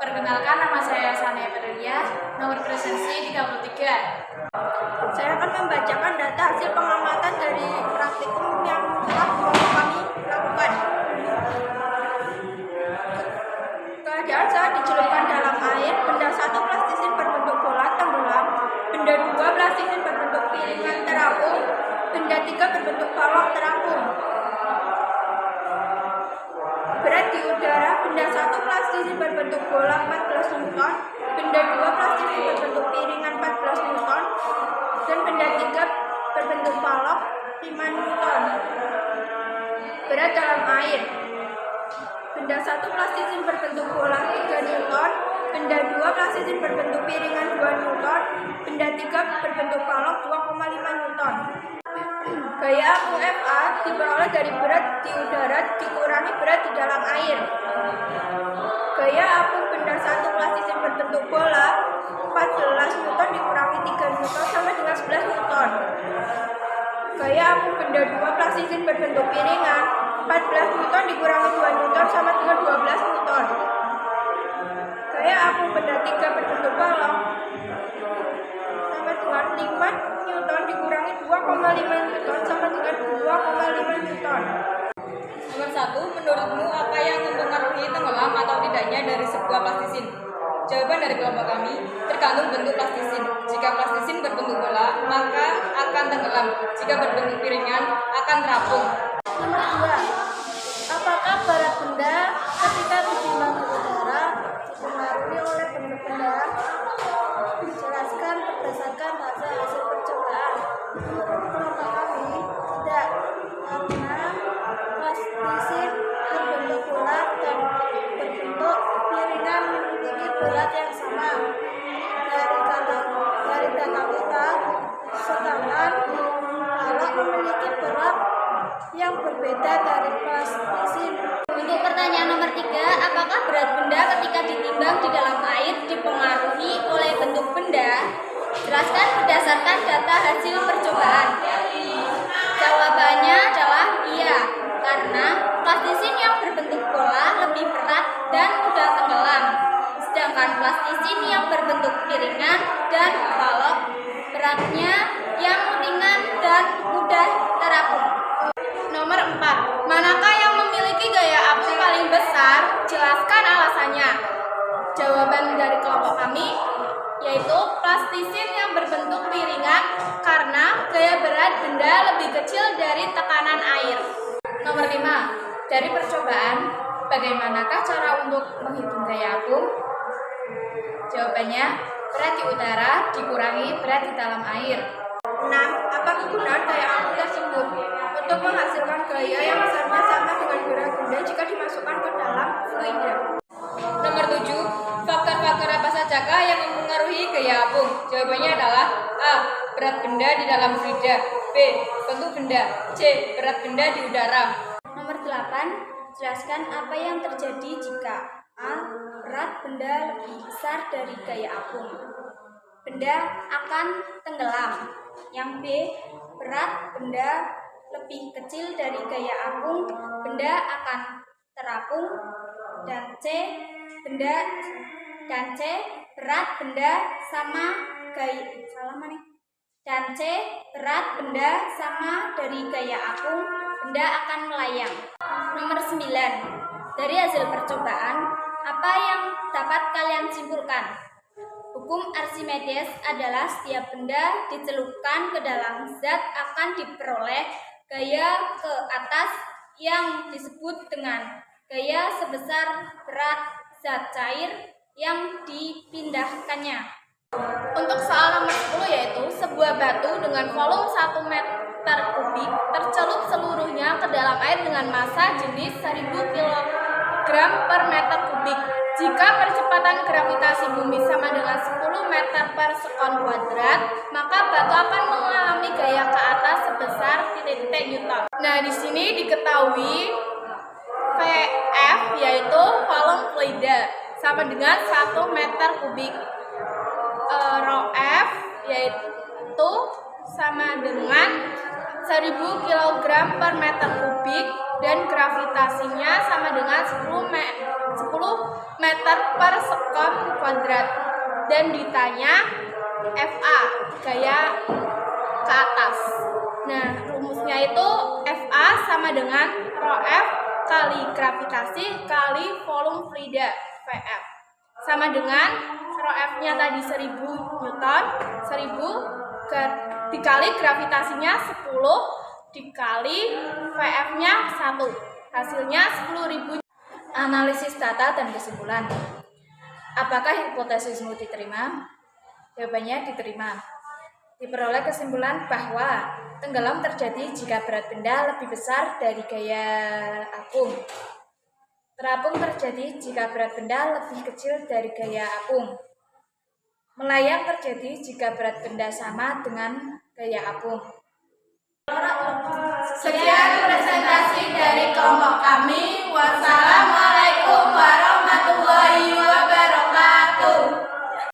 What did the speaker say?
Perkenalkan, nama saya Sania Perelia, nomor presensi 33. Saya akan membacakan data hasil pengamatan dari praktikum yang telah kami lakukan. Keadaan saat dicelupkan dalam air, benda 1 plastisin berbentuk bola tenggelam, benda 2 plastisin berbentuk piringan terapung, benda 3 berbentuk balok terapung. Berat di udara, benda 1 plastisin berbentuk bola 14 Newton, benda 2 plastisin berbentuk piringan 14 Newton, dan benda 3 berbentuk balok 5 Newton. Berat dalam air, benda 1 plastisin berbentuk bola 3 Newton, benda 2 plastisin berbentuk piringan 2 Newton, benda 3 berbentuk balok 2,5 Newton. Gaya apung Fa diperoleh dari berat di udara dikurangi berat di dalam air. Gaya apung benda 1 plastisin berbentuk bola 14 Newton dikurangi 3 Newton sama dengan 11 Newton. Gaya apung benda 2 plastisin berbentuk piringan 14 Newton dikurangi 2 Newton sama dengan 12 Newton. Gaya apung benda 3 berbentuk balok sama dengan 5 Newton dikurangi 2,5 Newton sama dengan 2,5 Newton. Nomor 1, menurutmu apa yang mempengaruhi tenggelam atau tidaknya dari sebuah plastisin? Jawaban dari kelompok kami, tergantung bentuk plastisin. Jika plastisin berbentuk bola, maka akan tenggelam. Jika berbentuk piringan, akan terapung. Nomor 2, apakah berat benda ketika ditimbang di udara dipengaruhi oleh bentuk benda? Jelaskan berdasarkan hasil percobaan. Menurut kelompok kami, tidak, karena plastisin berbentuk bola dan berbentuk piringan memiliki berat yang sama dari data kita, sedangkan balok memiliki berat yang berbeda dari plastisin. Untuk pertanyaan nomor 3, apakah berat benda ketika ditimbang di dalam air dipengaruhi oleh bentuk benda? Jelaskan berdasarkan data hasil percobaan. Jawabannya adalah iya, karena plastisin yang berbentuk bola lebih berat dan mudah tenggelam, sedangkan plastisin yang berbentuk piringan dan balok beratnya yang ringan dan mudah terapung. Nomor 4, manakah yang memiliki gaya apung paling besar? Jelaskan alasannya. Jawaban dari kelompok kami yaitu plastisin yang berbentuk piringan karena gaya berat benda lebih kecil dari tekanan air. Nomor 5, dari percobaan, bagaimanakah cara untuk menghitung gaya apung? Jawabannya, berat di udara dikurangi berat di dalam air. 6. Apa kegunaan gaya apung tersebut? Untuk menghasilkan gaya yang besarnya sama dengan berat benda jika dimasukkan ke dalam fluida. Nomor 7, faktor-faktor apa sajakah yang mempengaruhi gaya apung? Jawabannya adalah A, berat benda di dalam fluida, B, bentuk benda, C, berat benda di udara. Nomor 8, jelaskan apa yang terjadi jika A, berat benda lebih besar dari gaya apung. Benda akan tenggelam. Yang B, berat benda lebih kecil dari gaya apung, benda akan terapung. Dan C, berat benda sama berat benda sama dari gaya apung, benda akan melayang. Nomor 9, dari hasil percobaan, apa yang dapat kalian simpulkan? Hukum Archimedes adalah setiap benda dicelupkan ke dalam zat akan diperoleh gaya ke atas yang disebut dengan gaya sebesar berat zat cair yang dipindahkannya. Untuk soal nomor 10 yaitu sebuah batu dengan volume 1 meter kubik tercelup seluruhnya ke dalam air dengan massa jenis 1000 kg per meter kubik. Jika percepatan gravitasi bumi sama dengan 10 meter per sekon kuadrat, maka batu akan mengalami gaya ke atas sebesar titik-titik Newton. Nah, di sini diketahui VF yaitu volume fluida sama dengan 1 meter kubik. Rho F yaitu sama dengan 1000 kg per meter kubik dan gravitasinya sama dengan 10 10 meter per sekon kuadrat. Dan ditanya FA, gaya ke atas. Nah, rumusnya itu FA sama dengan rho F kali gravitasi kali volume fluida VF. Sama dengan rho F-nya tadi 1000 Newton, 1000 dikali gravitasinya 10 dikali VF-nya 1. Hasilnya 10.000. Analisis data dan kesimpulan. Apakah hipotesismu diterima? Jawabannya diterima. Diperoleh kesimpulan bahwa tenggelam terjadi jika berat benda lebih besar dari gaya apung. Terapung terjadi jika berat benda lebih kecil dari gaya apung. Melayang terjadi jika berat benda sama dengan gaya apung. Sekian presentasi dari kelompok kami. Wassalam.